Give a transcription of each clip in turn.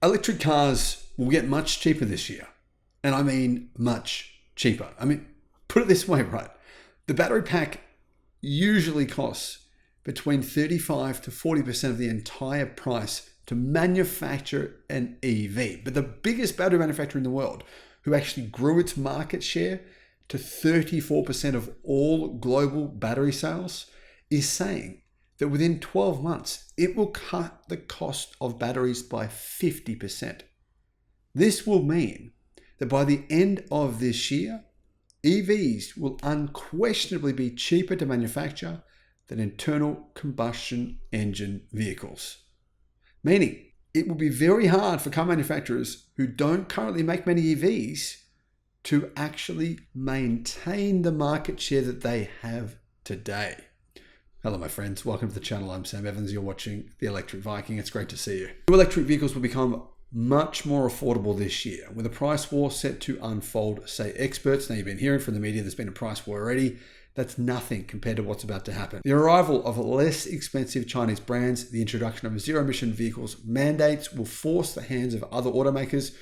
Electric cars will get much cheaper this year. And I mean much cheaper. I mean, put it this way, right? The battery pack usually costs between 35 to 40% of the entire price to manufacture an EV. But the biggest battery manufacturer in the world, who actually grew its market share to 34% of all global battery sales, is saying that within 12 months, it will cut the cost of batteries by 50%. This will mean that by the end of this year, EVs will unquestionably be cheaper to manufacture than internal combustion engine vehicles. Meaning, it will be very hard for car manufacturers who don't currently make many EVs to actually maintain the market share that they have today. Hello, my friends. Welcome to the channel. I'm Sam Evans. You're watching the Electric Viking. It's great to see you. New electric vehicles will become much more affordable this year, with a price war set to unfold, say experts. Now, you've been hearing from the media there's been a price war already. That's nothing compared to what's about to happen. The arrival of less expensive Chinese brands, the introduction of zero-emission vehicles mandates will force the hands of other automakers,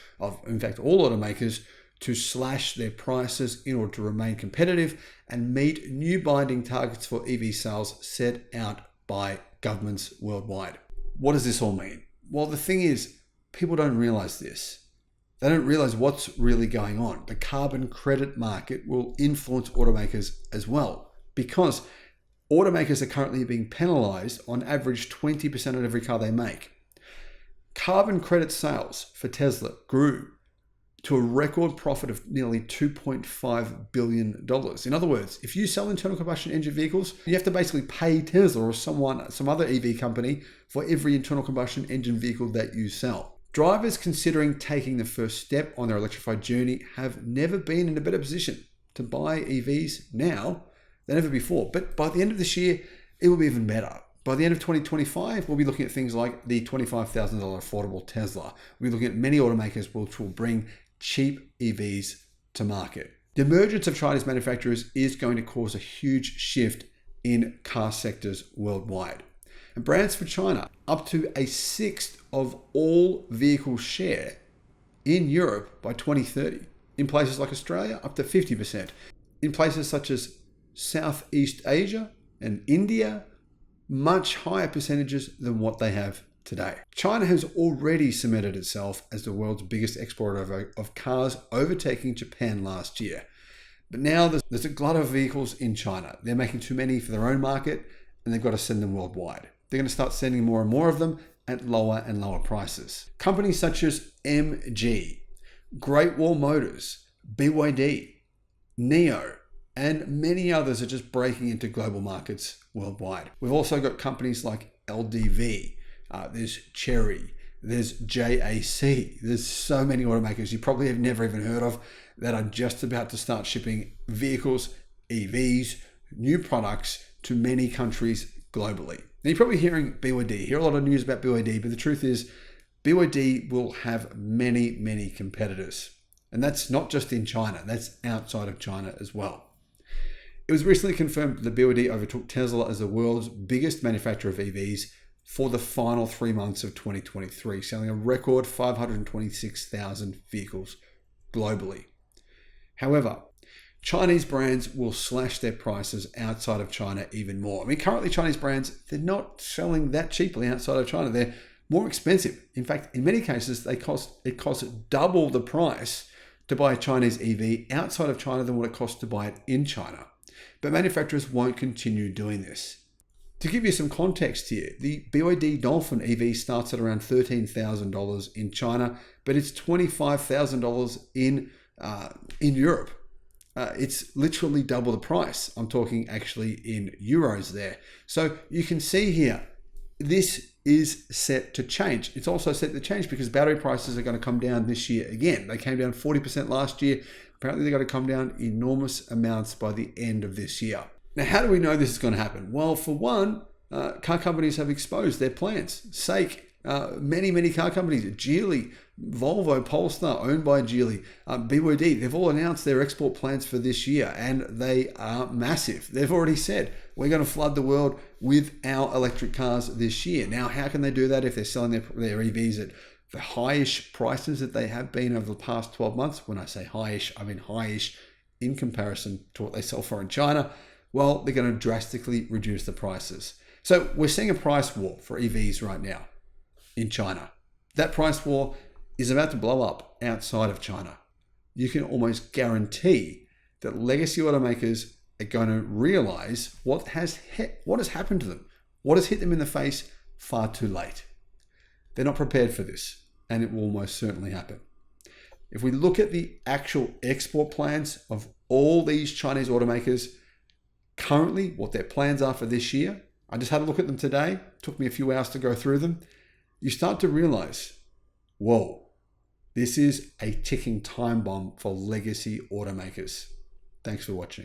in fact all automakers, to slash their prices in order to remain competitive and meet new binding targets for EV sales set out by governments worldwide. What does this all mean? Well, the thing is, people don't realize this. They don't realize what's really going on. The carbon credit market will influence automakers as well, because automakers are currently being penalized on average 20% on every car they make. Carbon credit sales for Tesla grew to a record profit of nearly $2.5 billion. In other words, if you sell internal combustion engine vehicles, you have to basically pay Tesla or some other EV company for every internal combustion engine vehicle that you sell. Drivers considering taking the first step on their electrified journey have never been in a better position to buy EVs now than ever before. But by the end of this year, it will be even better. By the end of 2025, we'll be looking at things like the $25,000 affordable Tesla. We'll be looking at many automakers which will bring cheap EVs to market. The emergence of Chinese manufacturers is going to cause a huge shift in car sectors worldwide. And brands for China, up to a sixth of all vehicle share in Europe by 2030. In places like Australia, up to 50%. In places such as Southeast Asia and India, much higher percentages than what they have today. China has already cemented itself as the world's biggest exporter of cars, overtaking Japan last year. But now there's a glut of vehicles in China. They're making too many for their own market, and they've got to send them worldwide. They're going to start sending more and more of them at lower and lower prices. Companies such as MG, Great Wall Motors, BYD, NIO, and many others are just breaking into global markets worldwide. We've also got companies like LDV, there's Chery, there's JAC. There's so many automakers you probably have never even heard of that are just about to start shipping vehicles, EVs, new products to many countries globally. Now, you're probably hearing BYD. You hear a lot of news about BYD, but the truth is BYD will have many, many competitors. And that's not just in China, that's outside of China as well. It was recently confirmed that BYD overtook Tesla as the world's biggest manufacturer of EVs for the final 3 months of 2023, selling a record 526,000 vehicles globally. However, Chinese brands will slash their prices outside of China even more. I mean, currently Chinese brands, they're not selling that cheaply outside of China. They're more expensive. In fact, in many cases, it costs double the price to buy a Chinese EV outside of China than what it costs to buy it in China. But manufacturers won't continue doing this. To give you some context here, the BYD Dolphin EV starts at around $13,000 in China, but it's $25,000 in Europe. It's literally double the price. I'm talking actually in euros there. So you can see here, this is set to change. It's also set to change because battery prices are going to come down this year again. They came down 40% last year. Apparently they're going to come down enormous amounts by the end of this year. Now, how do we know this is going to happen? Well, for one, car companies have exposed their plans. SAIC, many car companies, Geely, Volvo, Polestar, owned by Geely, BYD, they've all announced their export plans for this year, and they are massive. They've already said, we're going to flood the world with our electric cars this year. Now, how can they do that if they're selling their EVs at the highish prices that they have been over the past 12 months, when I say highish, I mean highish in comparison to what they sell for in China, well, they're going to drastically reduce the prices. So we're seeing a price war for EVs right now in China. That price war is about to blow up outside of China. You can almost guarantee that legacy automakers are going to realize what has happened to them, what has hit them in the face far too late. They're not prepared for this, and it will almost certainly happen. If we look at the actual export plans of all these Chinese automakers, currently what their plans are for this year, I just had a look at them today, it took me a few hours to go through them. You start to realize, whoa, this is a ticking time bomb for legacy automakers. Thanks for watching.